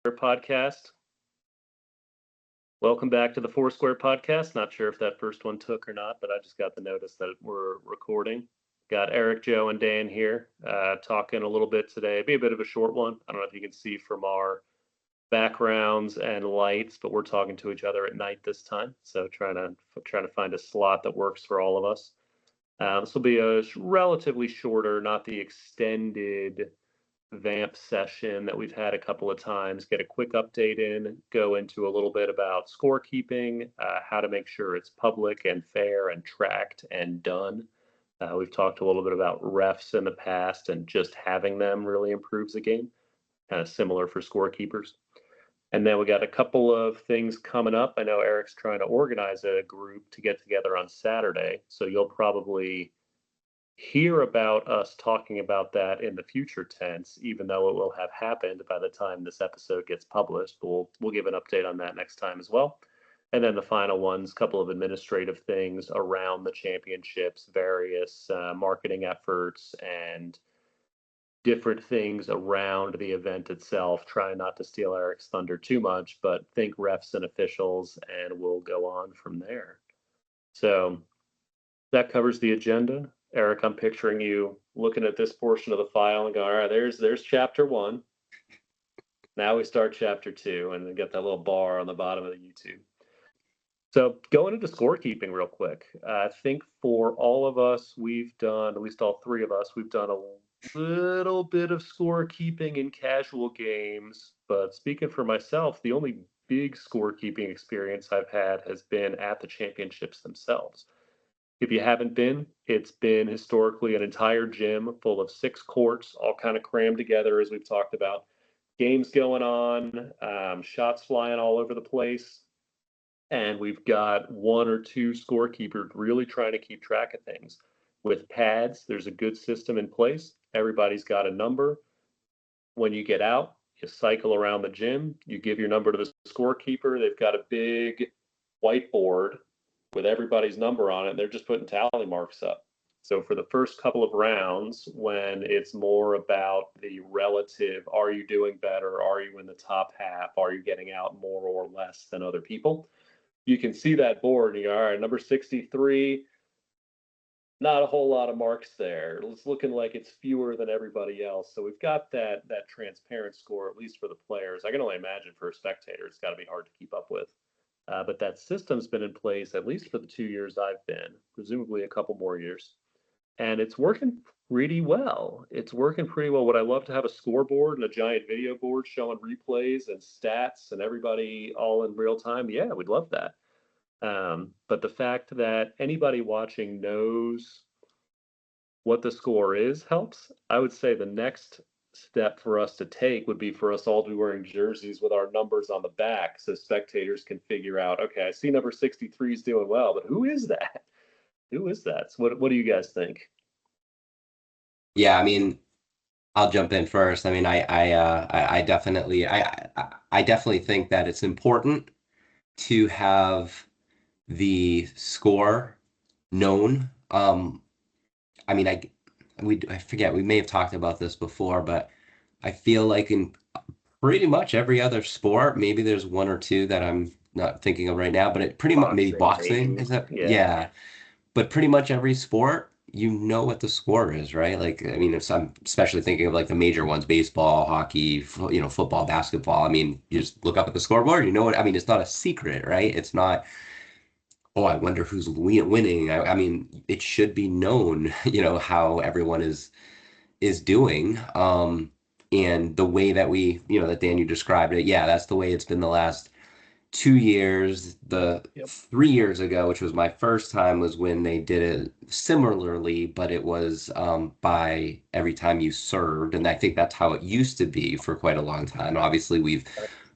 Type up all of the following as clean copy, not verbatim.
podcast. Welcome back to the Foursquare podcast. Not sure if that first one took or not, but I just got the notice that we're recording. Got Eric, Joe, and Dan here talking a little bit today. Be a bit of a short one. I don't know if you can see from our backgrounds and lights, but we're talking to each other at night this time. So trying to find a slot that works for all of us. This will be a relatively shorter, not the extended Vamp session that we've had a couple of times, get a quick update in, go into a little bit about scorekeeping, how to make sure it's public and fair and tracked and done. We've talked a little bit about refs in the past, and just having them really improves the game, kind of similar for scorekeepers. And then we got a couple of things coming up. I know Eric's trying to organize a group to get together on Saturday, so you'll probably hear about us talking about that in the future tense, even though it will have happened by the time this episode gets published. We'll give an update on that next time as well. And then the final ones, a couple of administrative things around the championships, various marketing efforts, and different things around the event itself. Try not to steal Eric's thunder too much, but think refs and officials, and we'll go on from there. So that covers the agenda. Eric, I'm picturing you looking at this portion of the file and going, all right, there's chapter 1. Now we start chapter 2, and then get that little bar on the bottom of the YouTube. So going into scorekeeping real quick, I think for all of us, we've done, at least all three of us, we've done a little bit of scorekeeping in casual games. But speaking for myself, the only big scorekeeping experience I've had has been at the championships themselves. If you haven't been, it's been historically an entire gym full of 6 courts, all kind of crammed together, as we've talked about. Games going on, shots flying all over the place. And we've got 1 or 2 scorekeepers really trying to keep track of things. With pads, there's a good system in place. Everybody's got a number. When you get out, you cycle around the gym, you give your number to the scorekeeper. They've got a big whiteboard with everybody's number on it, and they're just putting tally marks up. So for the first couple of rounds, when it's more about the relative, are you doing better? Are you in the top half? Are you getting out more or less than other people? You can see that board and you go, all right, number 63, not a whole lot of marks there. It's looking like it's fewer than everybody else. So we've got that transparent score, at least for the players. I can only imagine for a spectator, it's got to be hard to keep up with. But that system's been in place at least for the 2 years I've been, presumably a couple more years. And it's working pretty well. It's working pretty well. Would I love to have a scoreboard and a giant video board showing replays and stats and everybody all in real time? Yeah, we'd love that. But the fact that anybody watching knows what the score is helps. I would say the next step for us to take would be for us all to be wearing jerseys with our numbers on the back so spectators can figure out, okay, I see number 63 is doing well, but who is that? Who is that? So what do you guys think? Yeah, I mean, I'll jump in first. I mean, I definitely think that it's important to have the score known. I mean, I forget, we may have talked about this before, but I feel like in pretty much every other sport, maybe there's 1 or 2 that I'm not thinking of right now, but it pretty much, maybe boxing, maybe. is that? Yeah. Yeah. But pretty much every sport, you know what the score is, right? Like, I mean, if I'm especially thinking of like the major ones, baseball, hockey, football, basketball. I mean, you just look up at the scoreboard, you know what? I mean, it's not a secret, right? It's not, oh, I wonder who's winning. I mean, it should be known, how everyone is doing. And the way that that Dan, you described it, yeah, that's the way it's been the last 2 years. The Yep. 3 years ago, which was my first time, was when they did it similarly, but it was by every time you served, and I think that's how it used to be for quite a long time. Obviously, we've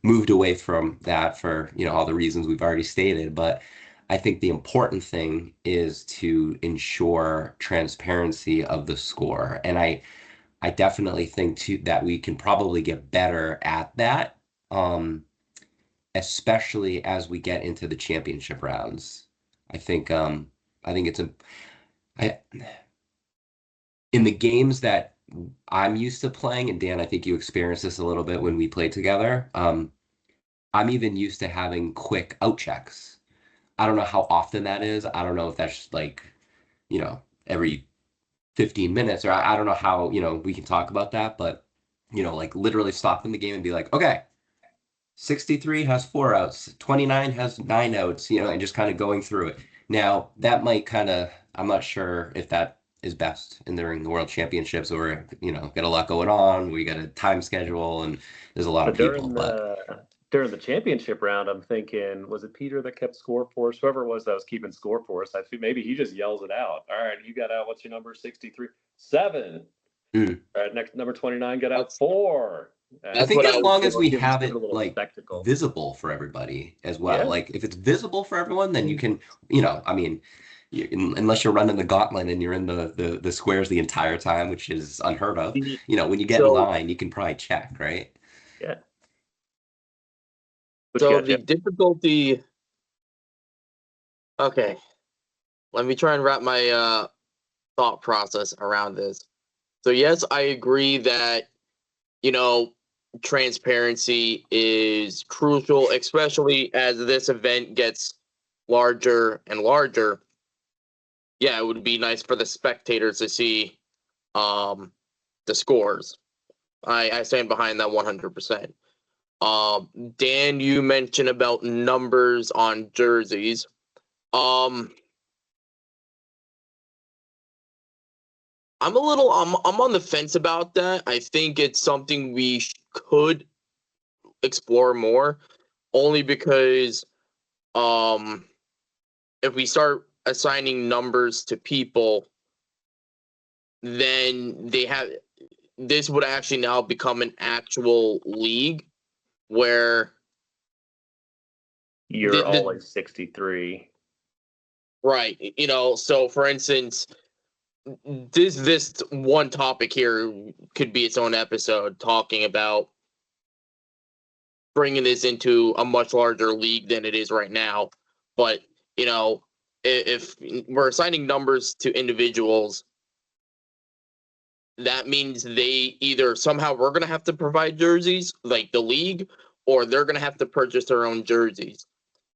moved away from that for all the reasons we've already stated, but I think the important thing is to ensure transparency of the score, and I definitely think too that we can probably get better at that. Especially as we get into the championship rounds. I think I think it's a I in the games that I'm used to playing, and Dan, I think you experienced this a little bit when we played together. I'm even used to having quick out checks. I don't know how often that is. I don't know if that's like, every 15 minutes, or I don't know how, we can talk about that, but, like literally stopping the game and be like, okay, 63 has 4 outs, 29 has 9 outs, and just kind of going through it. Now, that might kind of, I'm not sure if that is best in during the World Championships, or, got a lot going on. We got a time schedule and there's a lot of But people, during but the championship round, I'm thinking, was it Peter that kept score for us? Whoever it was that was keeping score for us, I feel maybe he just yells it out. All right, you got out. What's your number? 63, 7. mm, All right, next number 29 got out That's 4. I that's And think what as I was long as doing. we give have it a it little like spectacle. visible for everybody as well. Yeah. Like if it's visible for everyone, then you can, I mean, unless you're running the gauntlet and you're in the squares the entire time, which is unheard of. The- When you get in So line, you can probably check, right? Yeah. What you so got, the Jeff? difficulty. Okay, let me try and wrap my thought process around this. So yes, I agree that you know transparency is crucial, especially as this event gets larger and larger. Yeah, it would be nice for the spectators to see um, the scores. I stand behind that 100%. Dan, you mentioned about numbers on jerseys. Um, I'm on the fence about that. I think it's something we could explore more, only because um, if we start assigning numbers to people, then this would actually now become an actual league where You're the always 63. right, so for instance, this one topic here could be its own episode talking about bringing this into a much larger league than it is right now. But you know, if we're assigning numbers to individuals, that means they either somehow we're going to have to provide jerseys like the league, or they're going to have to purchase their own jerseys.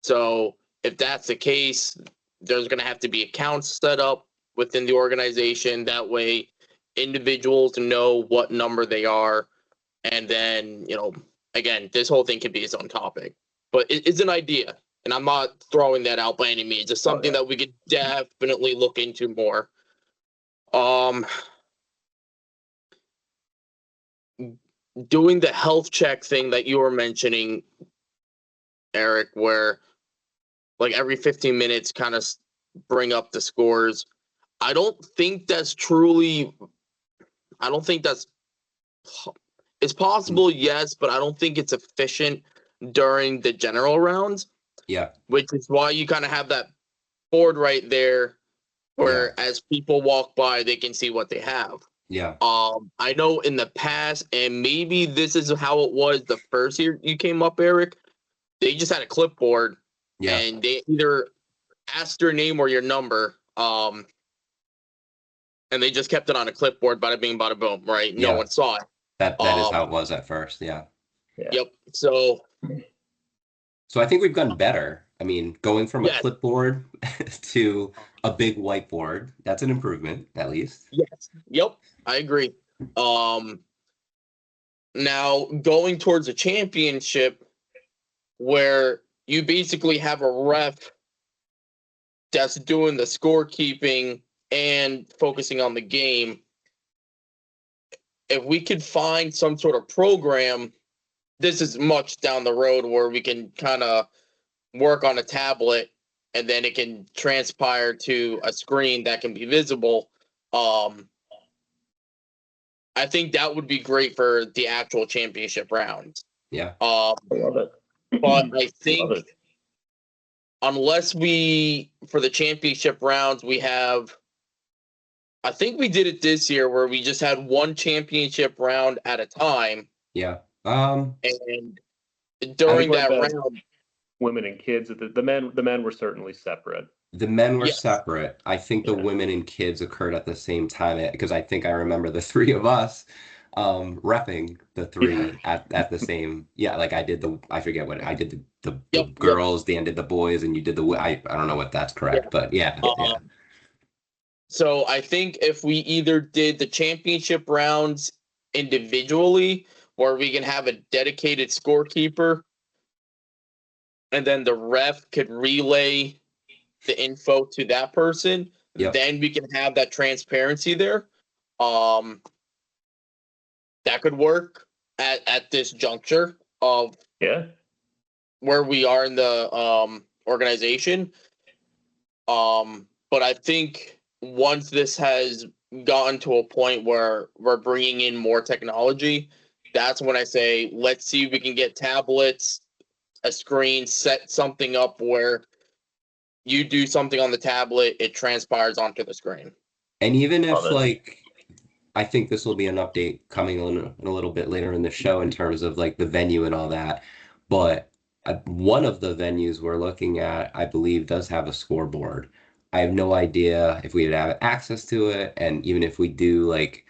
So if that's the case, there's going to have to be accounts set up within the organization. That way, individuals know what number they are. And then, again, this whole thing could be its own topic. But it's an idea. And I'm not throwing that out by any means. It's something that we could definitely look into more. Um, Doing the health check thing that you were mentioning, Eric, where like every 15 minutes kind of bring up the scores. I don't think that's truly, I don't think that's, it's possible, yes, but I don't think it's efficient during the general rounds, Yeah, which is why you kind of have that board right there yeah, where as people walk by, they can see what they have. yeah, I know in the past, and maybe this is how it was the first year you came up, Eric, they just had a clipboard yeah, and they either asked your name or your number, and they just kept it on a clipboard, bada bing, bada boom, right? No yeah. one saw it. That is Um, how it was at first. Yeah. Yeah. yep. So So I think we've gotten better. I mean, going from a yes, clipboard to a big whiteboard, that's an improvement, at least. yes, yep, I agree. Um, Now going towards a championship where you basically have a ref that's doing the scorekeeping and focusing on the game. If we could find some sort of program, this is much down the road where we can kind of work on a tablet and then it can transpire to a screen that can be visible. Um, I think that would be great for the actual championship rounds. Yeah. Um, I love it. but I Love think it. unless we, for the championship rounds, we have, I think we did it this year where we just had one championship round at a time. Yeah. And I think during like that that round, women and kids, the men were certainly separate. The men were Yes. separate. I think the Okay. women and kids occurred at the same time because I think I remember the three of us repping the Yeah. three at the same. Yeah, like I forget what I did the Yep. Yep. girls, Dan did the boys, and you did I don't know what that's Yeah. correct, but yeah, yeah. So I think if we either did the championship rounds individually, or we can have a dedicated scorekeeper, and then the ref could relay the info to that person, Yep. then we can have that transparency there. Um, that could work at this juncture of Yeah. where we are in the organization. But I think once this has gotten to a point where we're bringing in more technology, that's when I say, let's see if we can get tablets, a screen, set something up where you do something on the tablet, it transpires onto the screen. And even Love if it. like I think this will be an update coming on in a little bit later in the show in terms of like the venue and all that. But one of the venues we're looking at, I believe, does have a scoreboard. I have no idea if we'd have access to it, and even if we do, like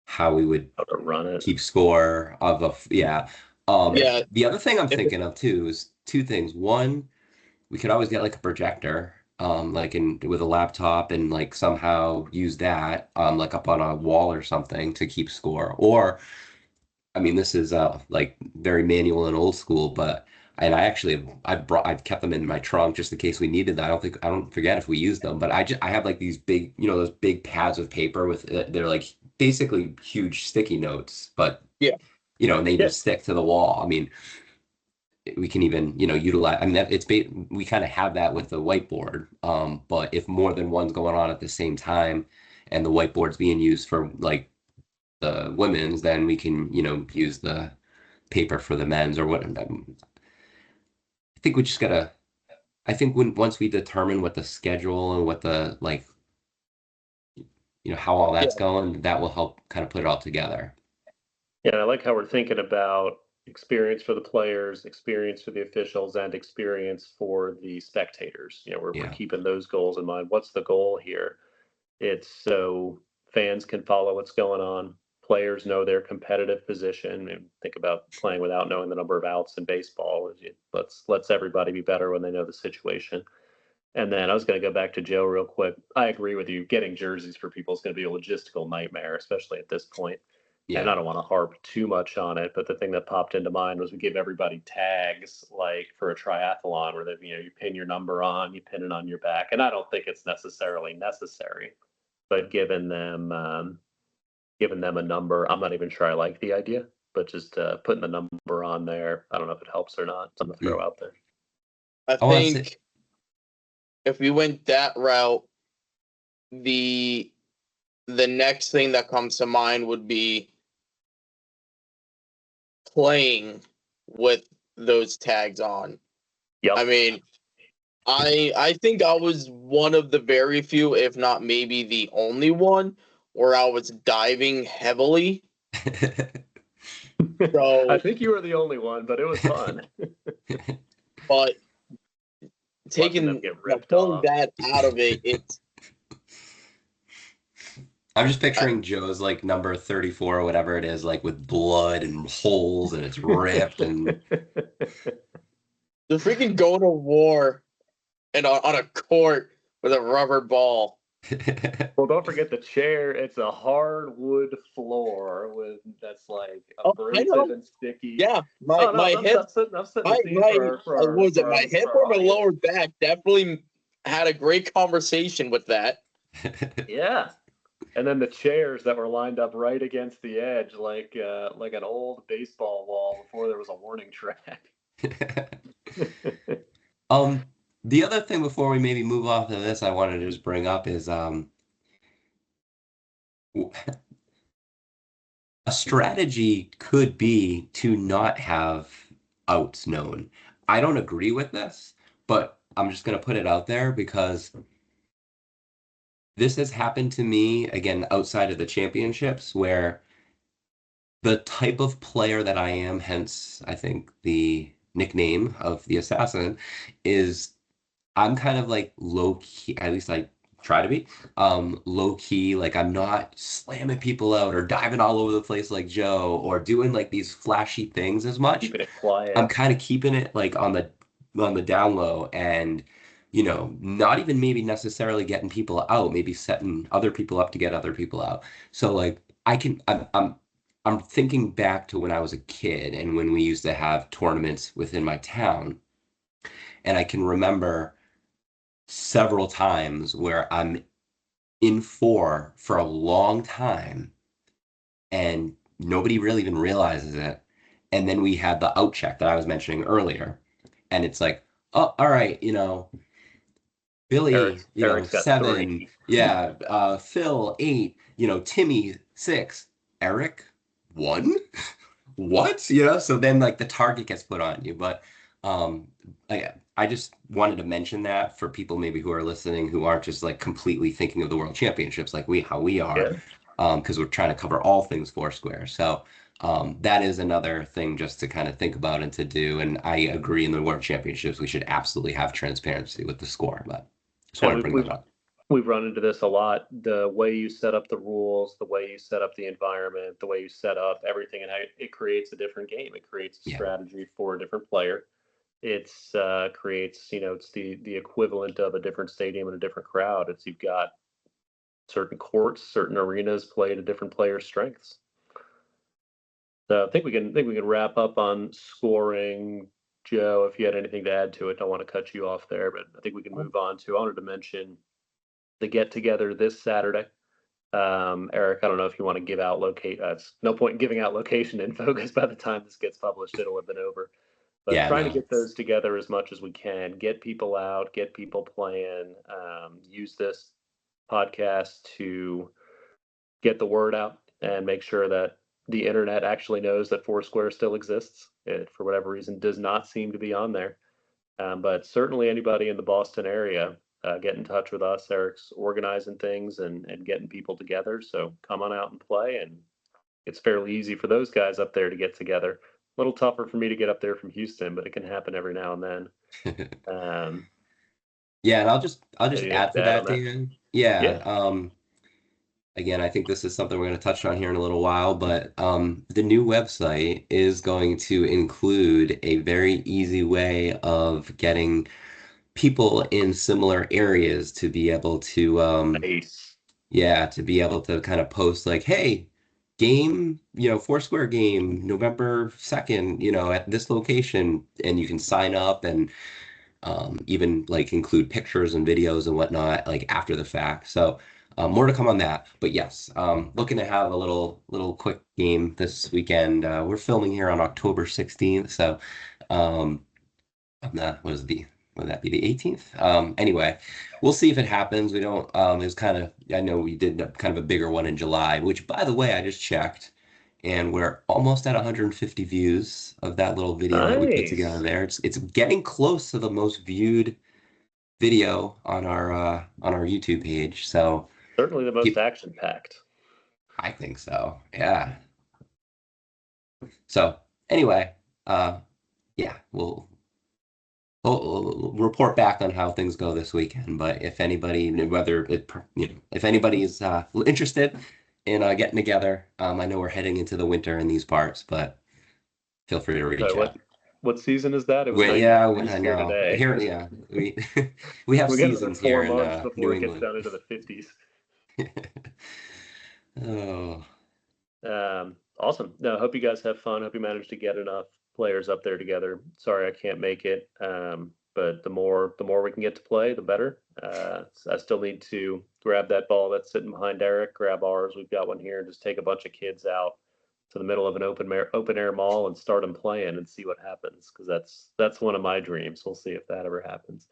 how we would How to run it. keep score of yeah. Yeah. Yeah, The other thing I'm if thinking of too is two things. One, we could always get like a projector, like in with a laptop and like somehow use that, like up on a wall or something to keep score. Or, I mean, this is like very manual and old school, but and I've kept them in my trunk just in case we needed that. I don't forget if we use them, but I have like these big, those big pads of paper with they're like basically huge sticky notes, but yeah, and they Yeah. just stick to the wall. I mean, we can even utilize. I mean we kind of have that with the whiteboard, but if more than one's going on at the same time and the whiteboard's being used for like the women's, then we can use the paper for the men's or what. I think we just gotta. I think once we determine what the schedule and what the like how all yeah, that's going, that will help kind of put it all together. Yeah, I like how we're thinking about experience for the players, experience for the officials, and experience for the spectators. We're Yeah. keeping those goals in mind. What's the goal here? It's so fans can follow what's going on. Players know their competitive position, and think about playing without knowing the number of outs in baseball. Let's everybody be better when they know the situation. And then I was going to go back to Joe real quick. I agree with you. Getting jerseys for people is going to be a logistical nightmare, especially at this point. And Yeah. I don't want to harp too much on it, but the thing that popped into mind was we give everybody tags like for a triathlon where you pin your number on, you pin it on your back. And I don't think it's necessarily necessary, but giving them a number, I'm not even sure I like the idea, but just putting the number on there, I don't know if it helps or not. Something to throw Mm. out there. I I want to say, think if we went that route, the the next thing that comes to mind would be playing with those tags on. I Yep. mean, I think I was one of the very few, if not maybe the only one, where I was diving heavily. I So, think you were the only one, but it was fun. but Watching them taking get ripped pulling off. that out of it, it's I'm just I, picturing Joe's like number 34 or whatever it is, like with blood and holes and it's ripped and the freaking going to war and on a court with a rubber ball. Well, don't forget the chair. It's a hardwood floor with that's like Oh, I abrasive know. and sticky. Yeah, my Oh no, my hip, I'm setting the my scene my was it my hip for or our my lower audience. back? Definitely had a great conversation with that. Yeah, and then the chairs that were lined up right against the edge, like an old baseball wall before there was a warning track. Um, the other thing before we maybe move off of this, I wanted to just bring up is w- a strategy could be to not have outs known. I don't agree with this, but I'm just gonna put it out there because this has happened to me again outside of the championships where the type of player that I am, hence I think the nickname of the assassin, is I'm kind of like low key, at least I try to be, low key. Like I'm not slamming people out or diving all over the place like Joe or doing like these flashy things as much. Keeping it I'm quiet. kind of keeping it like on the down low and not even maybe necessarily getting people out, maybe setting other people up to get other people out. So like I'm thinking back to when I was a kid and when we used to have tournaments within my town, and I can remember several times where I'm in for a long time and nobody really even realizes it. And then we had the out check that I was mentioning earlier. And it's like, oh, all right, Billy, Eric's got 7, three. yeah, Phil, 8, Timmy, 6, Eric, 1? What? So then like the target gets put on you. But um I just wanted to mention that for people maybe who are listening who aren't just like completely thinking of the world championships like we are, Yeah. because we're trying to cover all things Foursquare. So that is another thing just to kind of think about and to do. And I agree in the world championships we should absolutely have transparency with the score, but just And want to bring that up. we've run into this a lot. The way you set up the rules, the way you set up the environment, the way you set up everything, and how it creates a different game. It creates a Yeah. strategy for a different player. It's creates, it's the equivalent of a different stadium and a different crowd. It's you've got certain courts, certain arenas play to different players' strengths. So I think we can wrap up on scoring. Joe, if you had anything to add to it, don't want to cut you off there, but I think we can move on to. I wanted to mention the get together this Saturday. Eric, I don't know if you want to give out locate. It's no point in giving out location info because by the time this gets published, it'll have been over. But Yeah, trying to no. get those together as much as we can, get people out, get people playing. Use this podcast to get the word out and make sure that the internet actually knows that Foursquare still exists. It, for whatever reason, does not seem to be on there. But certainly anybody in the Boston area, get in touch with us. Eric's organizing things and getting people together. So come on out and play. And it's fairly easy for those guys up there to get together. A little tougher for me to get up there from Houston, but it can happen every now and then. Um, Yeah, and I'll just Anything add to to add on that, that? Dan. Yeah. Yeah. Again, I think this is something we're going to touch on here in a little while, but the new website is going to include a very easy way of getting people in similar areas to be able to, Nice. yeah, to be able to kind of post like, hey, game, Foursquare game, November 2nd, at this location, and you can sign up and even like include pictures and videos and whatnot like after the fact. So more to come on that. But yes, looking to have a little quick game this weekend. We're filming here on October 16th, so um, what is the would that be the 18th? Anyway, we'll see if it happens. We don't. It was kind of. I know we did kind of a bigger one in July, which by the way, I just checked. And we're almost at 150 views of that little video that we put together Nice. there. It's getting close to the most viewed video on our YouTube page. So Certainly the most keep, action packed. I think so. Yeah. So anyway, uh, yeah, we'll report back on how things go this weekend. But if anybody, whether it, if anybody is interested in getting together, I know we're heading into the winter in these parts, but feel free to So reach what out. what season is that? It was Well, 90 yeah, degrees I here know. today. Here, yeah, we we have We got another seasons here four in months New before it gets England. down into the 50s. Oh, Awesome. No, hope you guys have fun. Hope you manage to get enough players up there together. Sorry I can't make it. But the more we can get to play, the better. I still need to grab that ball that's sitting behind Eric, grab ours. We've got one here, and just take a bunch of kids out to the middle of an open air mall and start them playing and see what happens. Because that's one of my dreams. We'll see if that ever happens.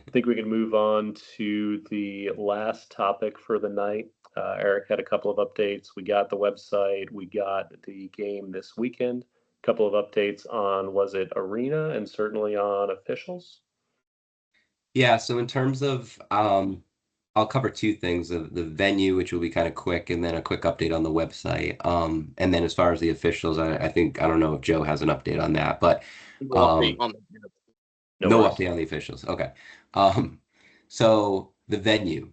I think we can move on to the last topic for the night. Eric had a couple of updates. We got the website. We got the game this weekend. A couple of updates on was it arena and certainly on officials. yeah. So in terms of, I'll cover two things: the venue, which will be kind of quick, and then a quick update on the website. And then as far as the officials, I think I don't know if Joe has an update on that, but No update um, on the No No worries. update on the officials. Okay. Um, so the venue,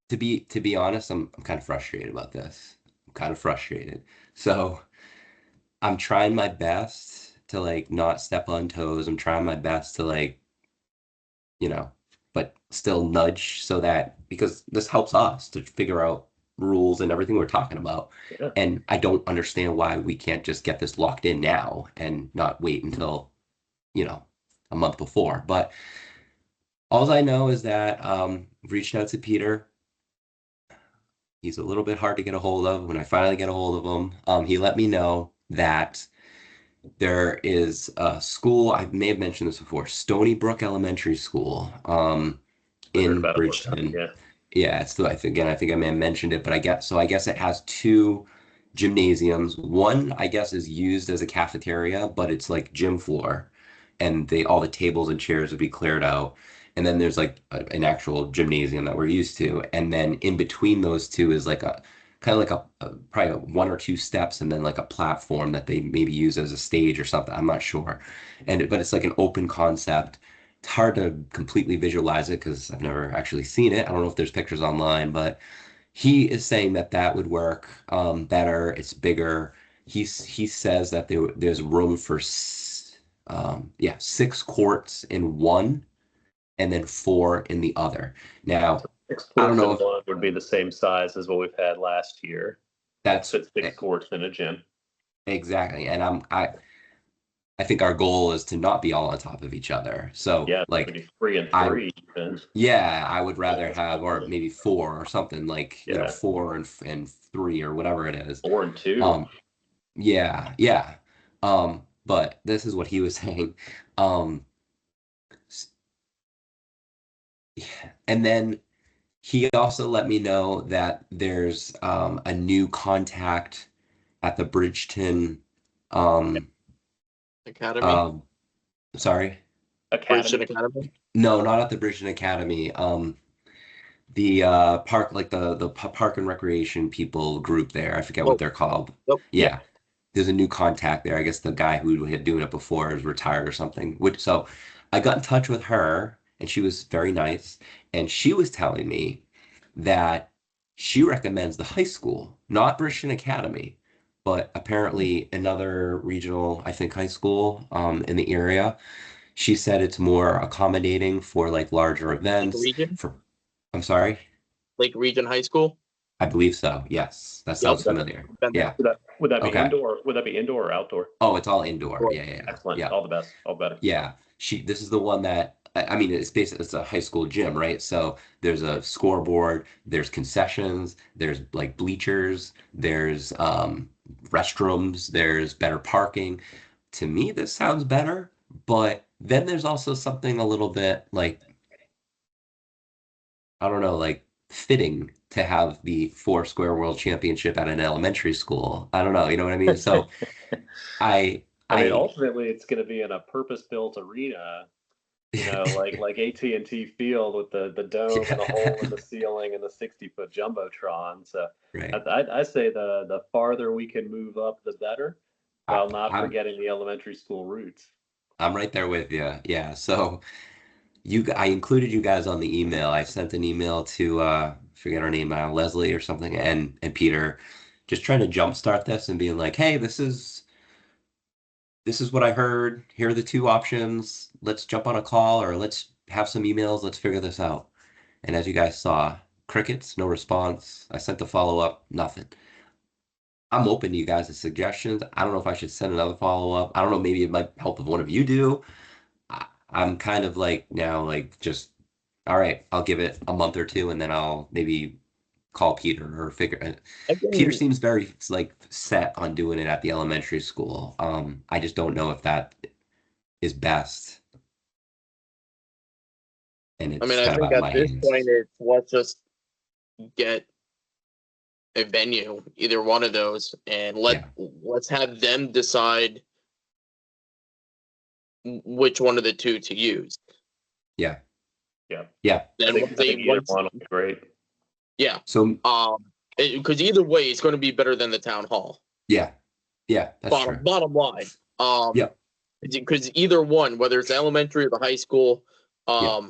to be honest, I'm kind of frustrated about this. I'm kind of frustrated. So I'm trying my best to like not step on toes. I'm trying my best to like, you know, but still nudge so that because this helps us to figure out rules and everything we're talking about. Yeah. And I don't understand why we can't just get this locked in now and not wait until, you know, a month before. But all I know is that I've reached out to Peter. He's a little bit hard to get a hold of. When I finally get a hold of him, he let me know that there is a school, I may have mentioned this before, Stony Brook Elementary School, We heard in about it one time. Bridgeton. Yeah. Yeah, it's the, I think I may have mentioned it, but I guess it has two gymnasiums. One, I guess, is used as a cafeteria, but it's like gym floor, and all the tables and chairs would be cleared out. And then there's like an actual gymnasium that we're used to, and then in between those two is like a kind of like probably one or two steps, and then like a platform that they maybe use as a stage or something. I'm not sure, but it's like an open concept. It's hard to completely visualize it because I've never actually seen it. I don't know if there's pictures online, but he is saying that that would work better. It's bigger. He says that there's room for yeah, 6 courts in one and then four in the other. Now, So six I don't courts know in if one would be the same size as what we've had last year. that's Fit six courts in a gym. exactly. And I think our goal is to not be all on top of each other. So Yeah, like maybe 3 and 3 I even. yeah, I would rather have or maybe four or something like, Yeah, four and three or whatever it is. 4 and 2. Um yeah, yeah. But this is what he was saying. Um s- and then he also let me know that there's a new contact at the Bridgeton um Academy. um sorry. Bridgeton Academy. Academy. No, not at the Bridgeton Academy. The park, like the park and recreation people group there. I forget what Oh, they're called. yep. Yeah, there's a new contact there. I guess the guy who had doing it before is retired or something. Which so I got in touch with her, and she was very nice, and she was telling me that she recommends the high school, not Bridgeton Academy, but apparently another regional, I think, high school in the area. She said it's more accommodating for like larger Lake events. Region. For I'm sorry. Lake Region High School. I believe so. Yes, that Yep. sounds familiar. Been there. Yeah. Would that be Okay. indoor? Would that be indoor or outdoor? Oh, it's all indoor. Well, Yeah, yeah, yeah. Excellent. Yeah. All the best. All better. Yeah. This is the one that I mean, it's basically it's a high school gym, right? So there's a scoreboard, there's concessions, there's like bleachers, there's restrooms, there's better parking. To me, this sounds better, but then there's also something a little bit like I don't know, like fitting to have the Foursquare World Championship at an elementary school. I don't know, you know what I mean? So I I mean, I ultimately, it's going to be in a purpose-built arena. Like AT&T Field with the dome and the hole in yeah, the ceiling and the 60-foot jumbotron. So I, right. I I say the farther we can move up, the better, I, while not I'm forgetting the elementary school roots. I'm right there with you. Yeah. So I included you guys on the email. I sent an email to forget her name now, Leslie or something, and Peter, just trying to jumpstart this and being like, hey, this is what I heard. Here are the two options. Let's jump on a call or let's have some emails. Let's figure this out. And as you guys saw, crickets, no response. I sent the follow up, nothing. I'm open to you guys' suggestions. I don't know if I should send another follow up. I don't know. Maybe it might help if one of you do. I'm kind of like now, like just, all right, I'll give it a month or two and then I'll maybe call Peter or figure. I Peter can. seems very like set on doing it at the elementary school. I just don't know if that is best, and I mean, it's I kind of think out of at my this point, hands. it's let's just get a venue, either one of those, and Yeah, let's have them decide which one of the two to use. yeah, Yeah, yeah. I Then think once I they think either once one would be great. yeah, So because either way, it's going to be better than the town hall. yeah, yeah, that's true. Bottom line. Um, Yep. because either one, whether it's elementary or the high school, Yeah.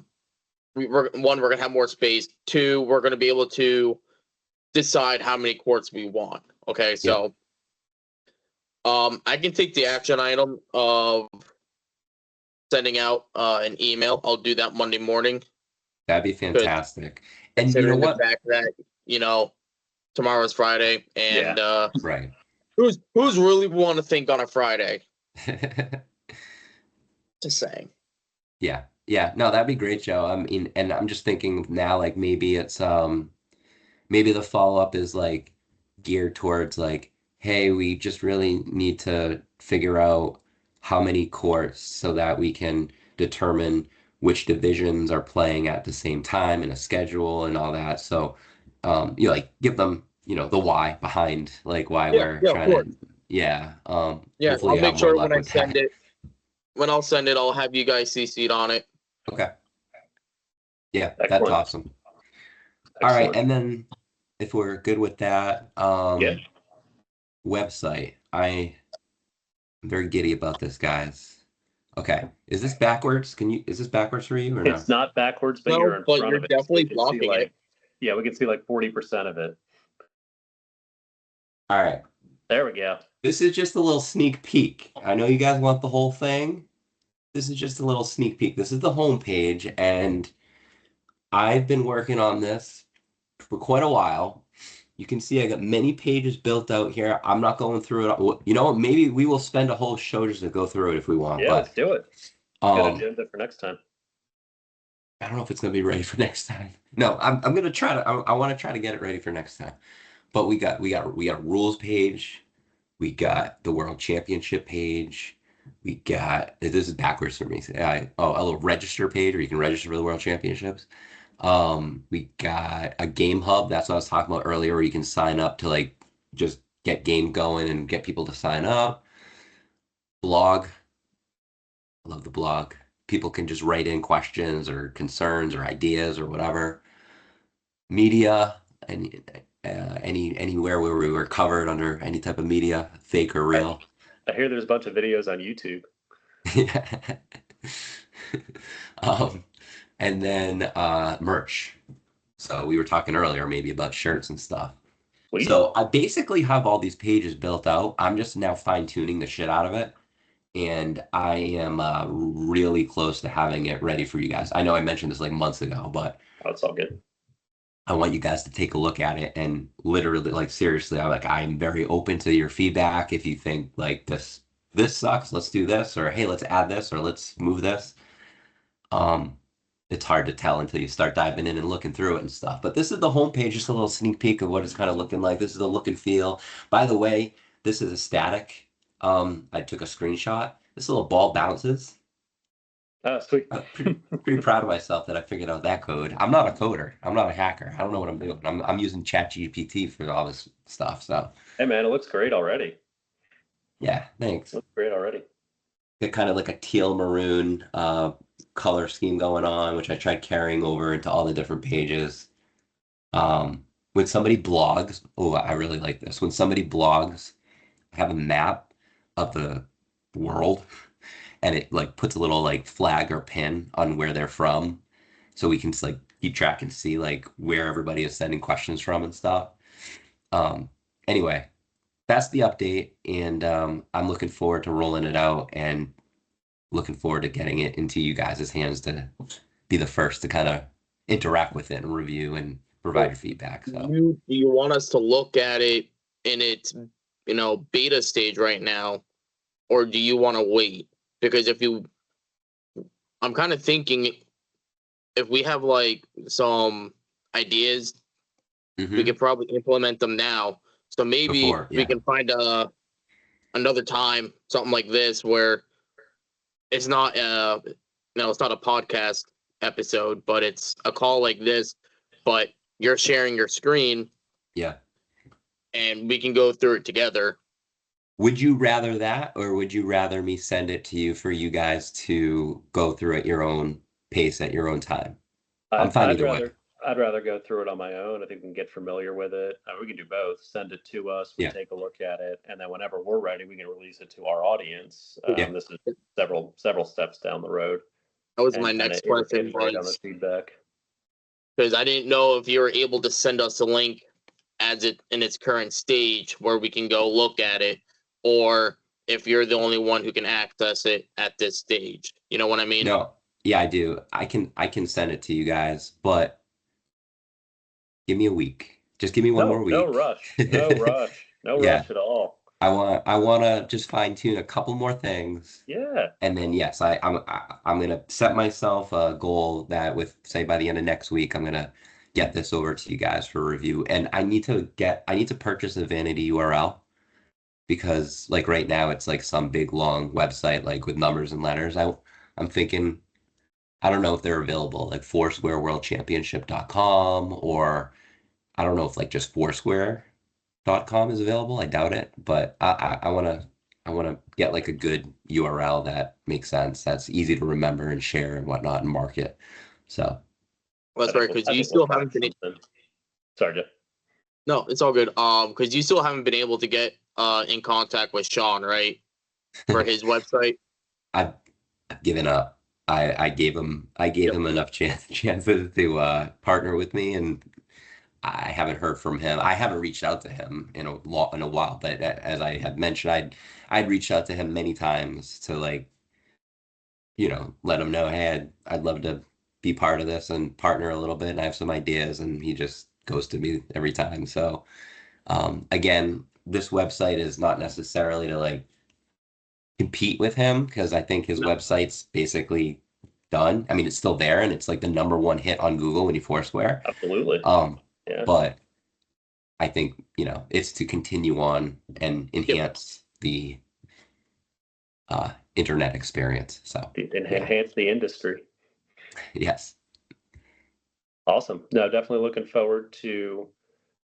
we're gonna have more space. Two, we're gonna be able to decide how many courts we want. Okay, so I can take the action item of sending out an email. I'll do that Monday morning. That'd be fantastic. And you know Considering the what? fact that tomorrow's Friday, and Right. who's really want to think on a Friday? Just saying. Yeah. Yeah. No, that'd be great, Joe. I mean, and I'm just thinking now, like maybe it's maybe the follow-up is like geared towards like, hey, we just really need to figure out how many courts so that we can determine which divisions are playing at the same time and a schedule and all that. So, you know, like give them, you know, the why behind like why we're Of trying course. to, yeah. Yeah, Hopefully I'll you make have more sure luck with that. when I'll send it, I'll have you guys CC'd on it. Okay. Yeah, that's Excellent. awesome. All right, Excellent. and then if we're good with that, Yeah. website. I'm very giddy about this, guys. Okay, is this backwards? Is this backwards for you or no? It's not backwards, but No, you're in but front you're of it. So definitely we can see blocking like, it. yeah, we can see like 40% of it. All right, There we go. this is just a little sneak peek. I know you guys want the whole thing. This is just a little sneak peek. This is the homepage, and I've been working on this for quite a while. You can see I got many pages built out here. I'm not going through it. You know, maybe we will spend a whole show just to go through it if we want. Yeah, let's do it. Good But agenda for next time. I don't know if it's gonna be ready for next time. No, I'm gonna try to. I want to try to get it ready for next time. But we got a rules page. We got the world championship page. We got this is backwards for me. A little register page where you can register for the world championships. We got a game hub. That's what I was talking about earlier, where you can sign up to like just get game going and get people to sign up. Blog. I love the blog. People can just write in questions or concerns or ideas or whatever. Media and anywhere where we were covered under any type of media, fake or real. I hear there's a bunch of videos on YouTube. Yeah. And then merch. So we were talking earlier maybe about shirts and stuff. Sweet. So I basically have all these pages built out. I'm just now fine tuning the shit out of it. And I am really close to having it ready for you guys. I know I mentioned this like months ago, but Oh, it's all good. I want you guys to take a look at it and literally, like seriously, I'm very open to your feedback. If you think like this sucks, let's do this, or hey, let's add this, or let's move this. Um, it's hard to tell until you start diving in and looking through it and stuff. But this is the homepage, just a little sneak peek of what it's kind of looking like. This is the look and feel. By the way, this is a static. I took a screenshot. This little ball bounces. Oh, sweet. Pretty proud of myself that I figured out that code. I'm not a coder. I'm not a hacker. I don't know what I'm doing. I'm using ChatGPT for all this stuff. So Hey man, it looks great already. yeah, thanks. It looks great already. Got kind of like a teal maroon color scheme going on, which I tried carrying over into all the different pages. When somebody blogs, oh, I really like this. When somebody blogs, I have a map of the world, and it like puts a little like flag or pin on where they're from, so we can just like keep track and see like where everybody is sending questions from and stuff. Um, anyway, that's the update, and I'm looking forward to rolling it out and looking forward to getting it into you guys' hands to be the first to kind of interact with it and review and provide your feedback. So Do you want us to look at it in its beta stage right now, or do you want to wait? Because I'm kind of thinking if we have like some ideas, we could probably implement them now. So maybe we can find another time, something like this, where it's not it's not a podcast episode, but it's a call like this, but you're sharing your screen. Yeah. And we can go through it together. Would you rather that, or would you rather me send it to you for you guys to go through at your own pace at your own time? I'm fine either way. I'd rather go through it on my own. I think we can get familiar with it. We can do both. Send it to us. We Yeah. take a look at it, and then whenever we're ready, we can release it to our audience. Yeah. This is several steps down the road, That was and my kind of next question, iterate on the was feedback. because I didn't know if you were able to send us a link as it in its current stage where we can go look at it, or if you're the only one who can access it at this stage. You know what I mean? No, yeah, I do. I can send it to you guys, but give me a week. Just give me one more No week. rush. No rush. No Yeah, rush at all. I want to just fine tune a couple more things. Yeah. And then yes, I'm gonna set myself a goal that with say by the end of next week, I'm gonna get this over to you guys for review. And I need to purchase a vanity URL because like right now it's like some big long website like with numbers and letters. I'm thinking I don't know if they're available like foursquareworldchampionship.com or I don't know if like just foursquare.com is available. I doubt it, but I wanna get like a good URL that makes sense, that's easy to remember and share and whatnot and market. So Well, that's right, because I you think we'll still find haven't been. something. Sorry, Jeff. No, it's all good. Because you still haven't been able to get in contact with Sean, right, for his website. I've, I've given up. I gave Yep. him enough chances to partner with me, and I haven't heard from him. I haven't reached out to him in a while, but as I had mentioned, I'd reached out to him many times to like let him know, hey, I'd love to be part of this and partner a little bit, and I have some ideas, and he just goes to me every time. So again, this website is not necessarily to like compete with him because I think his No, website's basically done. I mean, it's still there and it's like the number one hit on Google when you Foursquare. absolutely. Um, Yeah. but I think, it's to continue on and Yep. enhance the internet experience. So yeah, Enhance the industry. yes. Awesome. No, definitely looking forward to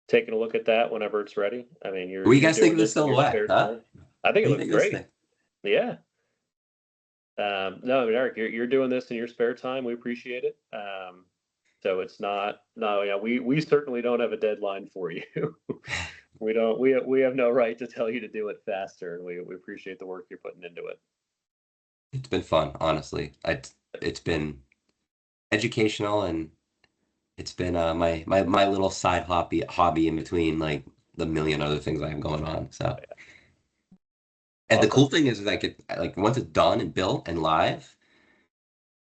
taking a look at that whenever it's ready. I mean, What do you you're guys think doing of the this in your silhouette, spare huh? time. I think What it do you looks think of this great. thing? Yeah. No, I mean, Eric, you're doing this in your spare time. We appreciate it. So it's not no, yeah, we certainly don't have a deadline for you. We don't we have no right to tell you to do it faster, and we appreciate the work you're putting into it. It's been fun, honestly. It's been educational and it's been my little side hobby in between like the million other things I have going on. So, and the Awesome. cool thing is like once it's done and built and live,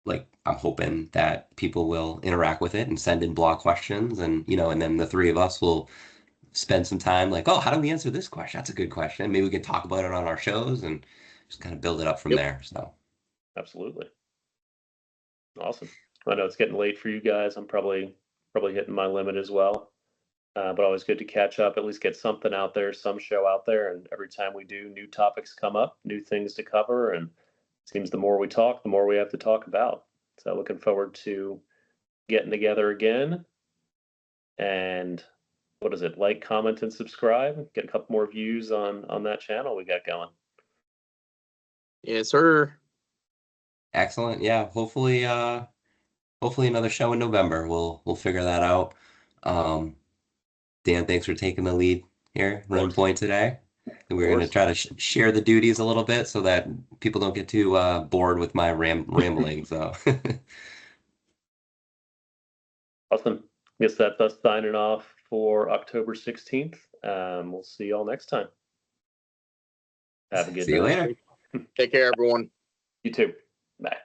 like I'm hoping that people will interact with it and send in blog questions and and then the three of us will spend some time like, oh, how do we answer this question? That's a good question. Maybe we can talk about it on our shows and just kind of build it up from Yep. there. So, Absolutely. Awesome. I know it's getting late for you guys. I'm probably hitting my limit as well. But always good to catch up, at least get something out there, some show out there. And every time we do, new topics come up, new things to cover. And it seems the more we talk, the more we have to talk about. So looking forward to getting together again. And what is it? Like, comment, and subscribe. Get a couple more views on that channel we got going. Yes, sir. excellent. Yeah, hopefully another show in November. We'll figure that out. Um, Dan, thanks for taking the lead here, Of running course. point today. And Of we're going to course. try to share the duties a little bit so that people don't get too bored with my rambling. So, Awesome. Guess that's us signing off for October 16th. We'll see y'all next time. Have a good see you night. later. Take care, everyone. You too. Bye.